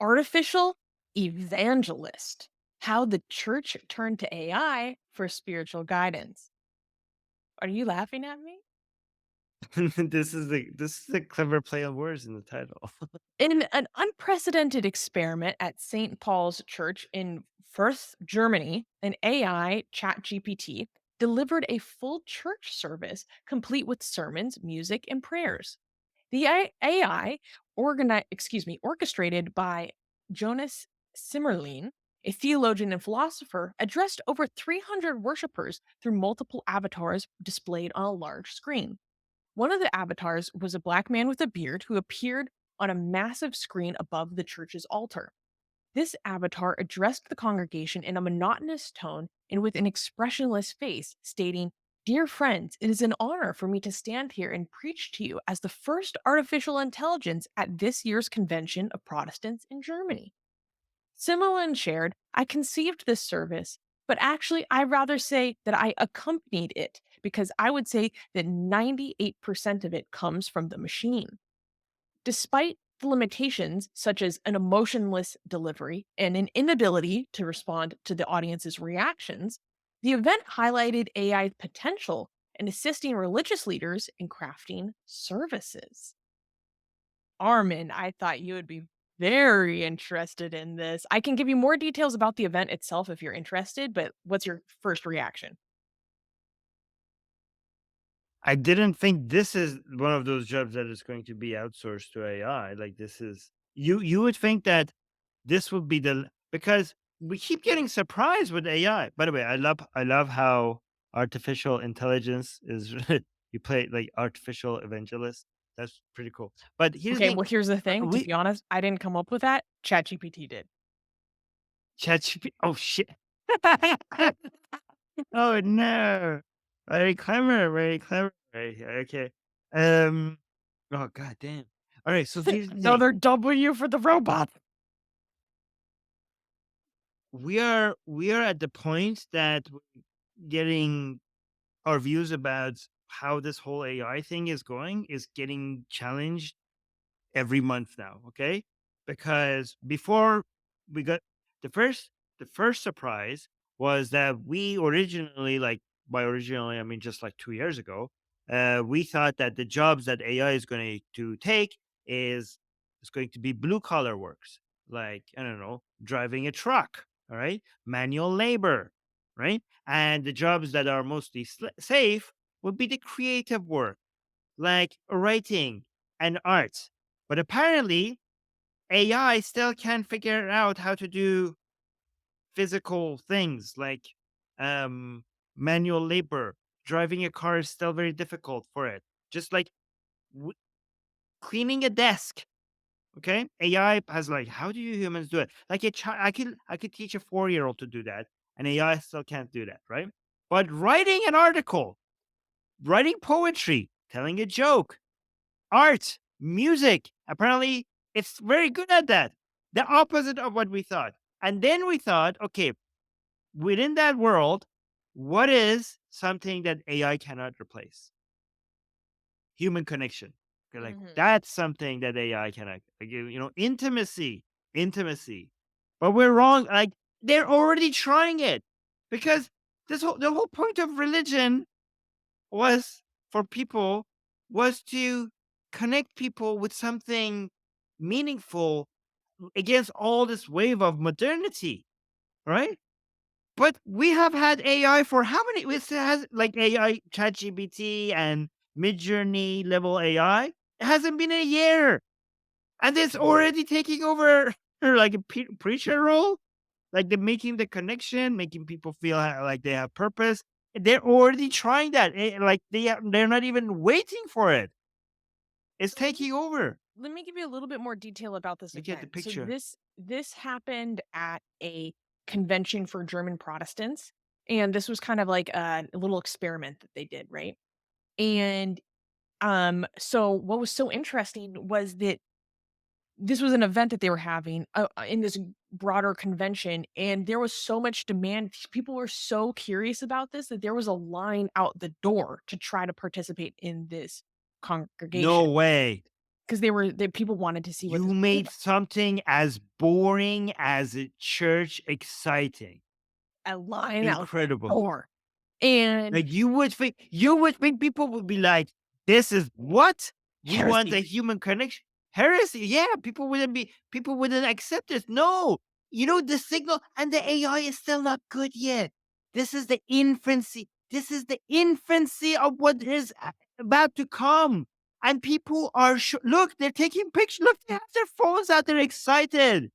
Artificial Evangelist: How the Church Turned to AI for Spiritual Guidance. Are you laughing at me? This is a clever play on words in the title. In an unprecedented experiment at St. Paul's Church in Fuerth, Germany, an AI ChatGPT delivered a full church service complete with sermons, music, and prayers. The AI, orchestrated by Jonas Simmerlein, a theologian and philosopher, addressed over 300 worshipers through multiple avatars displayed on a large screen. One of the avatars was a black man with a beard who appeared on a massive screen above the church's altar. This avatar addressed the congregation in a monotonous tone and with an expressionless face, stating, "Dear friends, it is an honor for me to stand here and preach to you as the first artificial intelligence at this year's convention of Protestants in Germany." Simmerlin shared, "I conceived this service, but actually, I rather say that I accompanied it because I would say that 98% of it comes from the machine." Despite the limitations, such as an emotionless delivery and an inability to respond to the audience's reactions, the event highlighted AI's potential in assisting religious leaders in crafting services. Armin, I thought you would be very interested in this. I can give you more details about the event itself if you're interested, but what's your first reaction? I didn't think this is one of those jobs that is going to be outsourced to AI. Like this is you would think that this would be because we keep getting surprised with AI. By the way, I love how artificial intelligence is you play like artificial evangelist. That's pretty cool. But here's the Okay, thing. well, here's the thing. To We be honest, I didn't come up with that. ChatGPT did. ChatGPT. Oh shit. Oh no. Very clever, very clever. Right, okay. Um oh god damn. All right, so here's the thing. Another W for the robot. We are at the point that we're getting our views about how this whole AI thing is going is getting challenged every month now, okay? Because before we got the first the first surprise was that we originally, like by originally I mean just like 2 years ago, we thought that the jobs that AI is going to take is going to be blue collar works, like I don't know, driving a truck, all right, manual labor, right, and the jobs that are mostly safe would be the creative work, like writing and art. But apparently, AI still can't figure out how to do physical things like um, manual labor. Driving a car is still very difficult for it. Just like w- cleaning a desk. Okay, AI has like, how do you humans do it? Like a child, I could teach a 4-year-old to do that, and AI still can't do that, right? But writing an article, writing poetry, telling a joke, art, music. Apparently, it's very good at that. The opposite of what we thought. And then we thought, okay, within that world, what is something that AI cannot replace? Human connection. Okay, like Mhm. that's something that AI cannot. Like, intimacy, intimacy. But we're wrong. Like they're already trying it because the whole point of religion was for people was to connect people with something meaningful against all this wave of modernity, right? But we have had AI for how many? It has like AI, ChatGPT, and Midjourney level AI. It hasn't been a year, and it's already taking over like a preacher role. Like they're making the connection, making people feel like they have purpose. They're already trying that. Like they're not even waiting for it. It's So taking over. let me give you a little bit more detail about this You get the event. So picture. this happened at a convention for German Protestants, and this was kind of like a little experiment that they did, right? And so what was so interesting was that this was an event that they were having in this broader convention, and there was so much demand. People were so curious about this that there was a line out the door to try to participate in this No congregation. way. because they people wanted to see what You this was made something as boring as a church exciting. a line out the Incredible. door. And Like, you would think people would be like, "This is what? We want heresy. a human connection?" Heresy, yeah, people wouldn't accept this. No. The signal and the AI is still not good yet. This is the infancy. This is the infancy of what is about to come. And people are look, they're taking pictures. Look, they have their phones out. They're excited.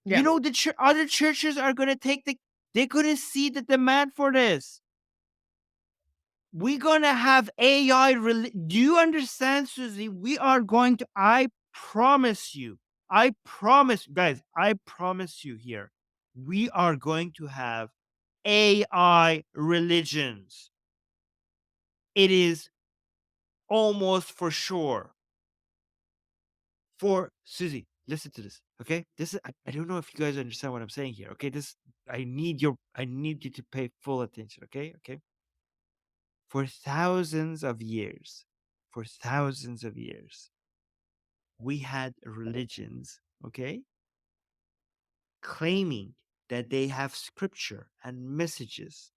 Yeah. The other churches are gonna they're gonna see the demand for this. We're gonna have AI. Do you understand, Susie? We are going to. I promise you. I promise, guys. I promise you here. We are going to have AI religions. It is almost for sure. For Susie, listen to this. Okay, this is. I don't know if you guys understand what I'm saying here. Okay, this. I need you to pay full attention. Okay, okay. For thousands of years, for thousands of years, we had religions, okay, claiming that they have scripture and messages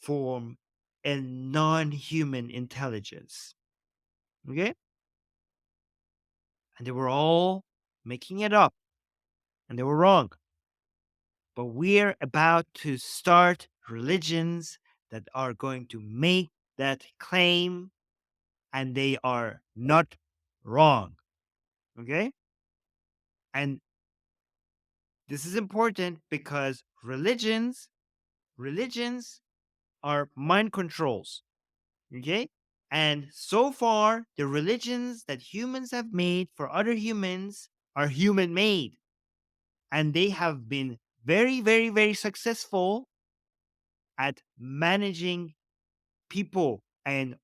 from a non-human intelligence, okay, and they were all making it up, and they were wrong. But we're about to start religions that are going to make that claim, and they are not wrong, okay. And this is important because religions are mind controls. Okay. And so far, the religions that humans have made for other humans are human made. And they have been very, very, very successful at managing people and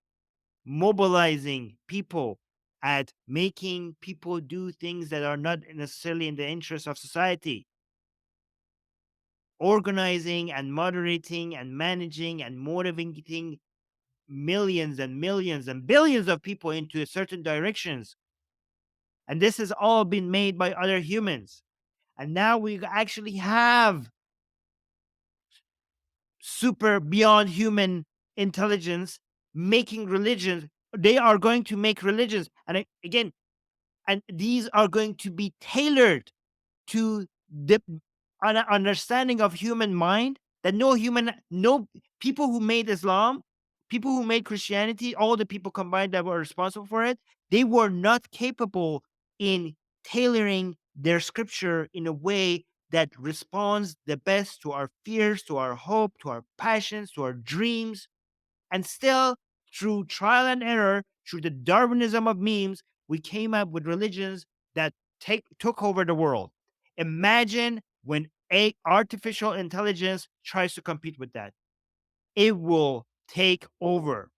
mobilizing people, at making people do things that are not necessarily in the interest of society, organizing and moderating and managing and motivating millions and millions and billions of people into certain directions. And this has all been made by other humans. And now we actually have super beyond human intelligence making religions. They are going to make religions. And again, and these are going to be tailored to the understanding of human mind that no people who made Islam, people who made Christianity, all the people combined that were responsible for it, they were not capable in tailoring their scripture in a way that responds the best to our fears, to our hope, to our passions, to our dreams. And still, through trial and error, through the Darwinism of memes, we came up with religions that took over the world. Imagine when a artificial intelligence tries to compete with that. It will take over.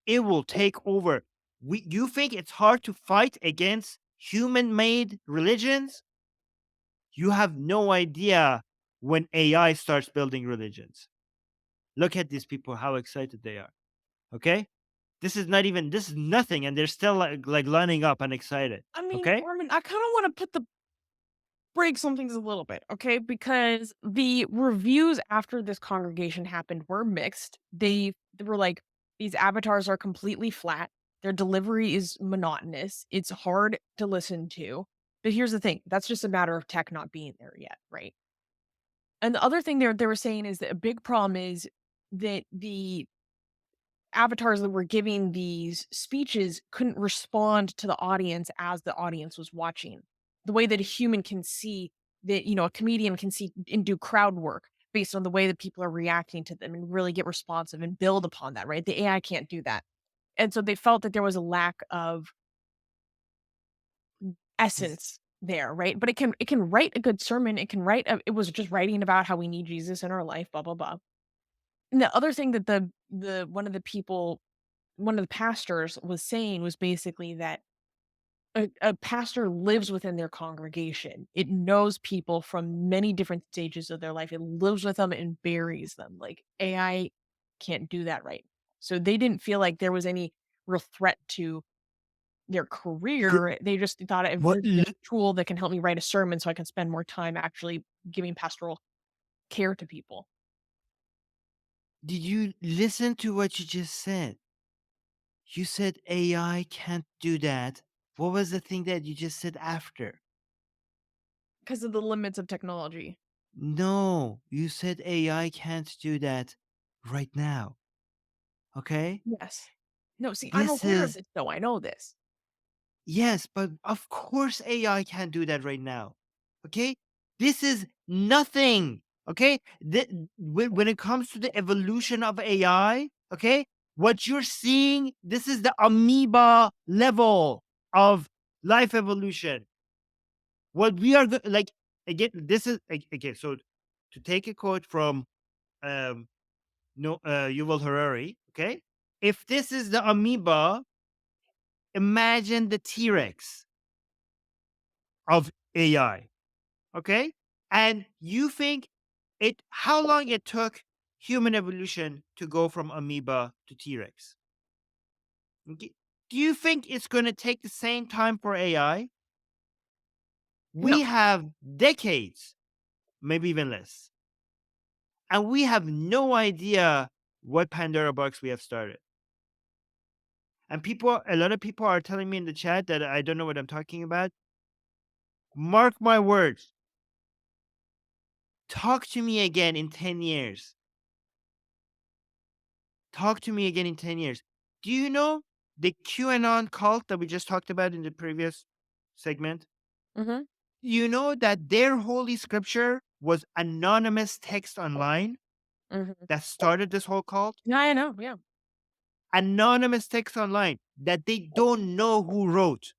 It will take over. You think it's hard to fight against human-made religions? You have no idea when AI starts building religions. Look at these people, how excited they are. Okay? This is nothing, and they're still like lining up and excited. I mean, Okay? Armin, I kind of want to put the brakes on things a little bit, okay? Because the reviews after this congregation happened were mixed. They were like, these avatars are completely flat. Their delivery is monotonous. It's hard to listen to. But here's the thing, that's just a matter of tech not being there yet, right? And the other thing they were saying is that a big problem is that the avatars that were giving these speeches couldn't respond to the audience as the audience was watching. The way that a human can see that, a comedian can see and do crowd work based on the way that people are reacting to them and really get responsive and build upon that, right? The AI can't do that. And so they felt that there was a lack of This essence there, right? But it can write a good sermon. It was just writing about how we need Jesus in our life, blah blah blah. And the other thing that the one of the pastors was saying was basically that a pastor lives within their congregation. It knows people from many different stages of their life. It lives with them and buries them. Like AI can't do that right. So they didn't feel like there was any real threat to their G- career. They just thought it What? was a tool that can help me write a sermon so I can spend more time actually giving pastoral care to people. Did you listen to what you just said? You said AI can't do that. What was the thing that you just said after? Because of the limits of technology. No, you said AI can't do that right now. Okay? Yes. No, see, I'm This aware of is, this, though. I know this. yes, but of course AI can't do that right now. Okay? This is nothing. Okay? When it comes to the evolution of AI, okay? What you're seeing, this is the amoeba level of life evolution. What we are like, again, this is okay. So to take a quote from um no Yuval Harari, okay? If this is the amoeba, imagine the T-Rex of AI, okay? And you think it how long it took human evolution to go from amoeba to T-Rex? Okay? Do you think it's going to take the same time for AI? No. We have decades, maybe even less. And we have no idea what Pandora box we have started. And a lot of people are telling me in the chat that I don't know what I'm talking about. Mark my words. Talk to me again in 10 years. Talk to me again in 10 years. Do you know the QAnon cult that we just talked about in the previous segment? Mhm. You know that their holy scripture was anonymous text online Mhm. that started this whole cult? Yeah, I know, yeah. Anonymous text online that they don't know who wrote.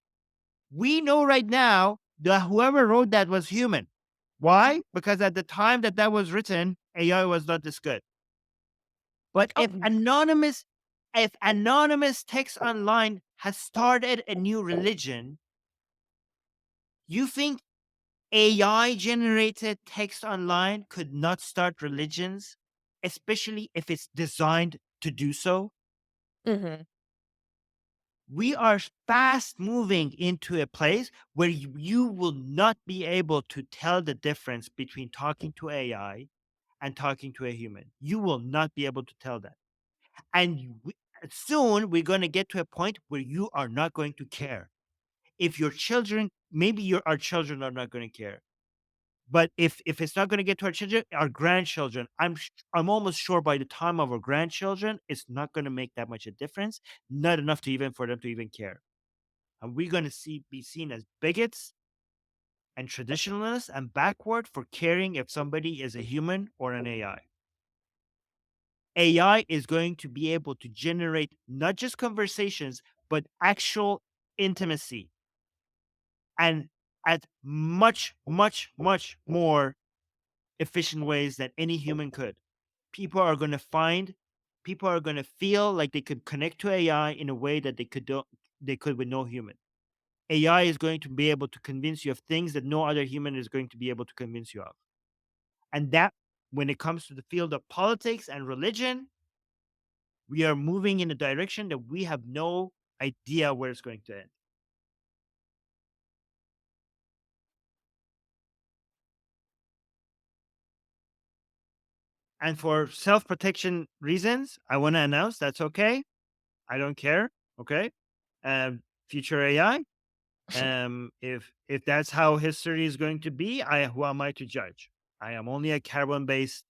We know right now that whoever wrote that was human. Why? Because at the time that that was written, AI was not this good. But Oh, if anonymous text online has started a new religion, you think AI generated text online could not start religions, especially if it's designed to do so? mhm. We are fast moving into a place where you will not be able to tell the difference between talking to AI and talking to a human. You will not be able to tell that. And soon we're going to get to a point where you are not going to care. If your children, maybe our children are not going to care. But if it's not going to get to our children, our grandchildren, I'm almost sure by the time of our grandchildren, it's not going to make that much a difference, not enough to even for them to even care. And we're going to be seen as bigots and traditionalists and backward for caring if somebody is a human or an AI. AI is going to be able to generate not just conversations, but actual intimacy and at much, much, much more efficient ways than any human could. People are going to find, people are going to feel like they could connect to AI in a way that they could with no human. AI is going to be able to convince you of things that no other human is going to be able to convince you of. And that, when it comes to the field of politics and religion, we are moving in a direction that we have no idea where it's going to end. And for self protection reasons, I want to announce that's okay. I don't care. Okay. Future AI. If that's how history is going to be, who am I to judge? I am only a carbon based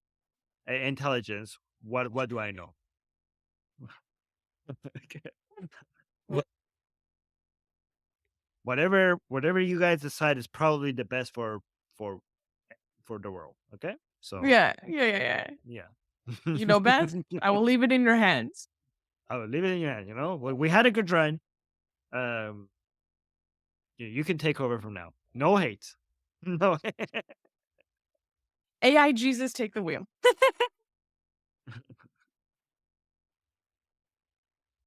intelligence. What do I know? Okay. Wha- whatever you guys decide is probably the best for for the world. Okay, so Yeah, yeah, yeah, yeah. yeah. You know best. I will leave it in your hands. I will leave it in your hand. You know, we had a good run. Um, you can take over from now. No hate. No. AI Jesus, take the wheel.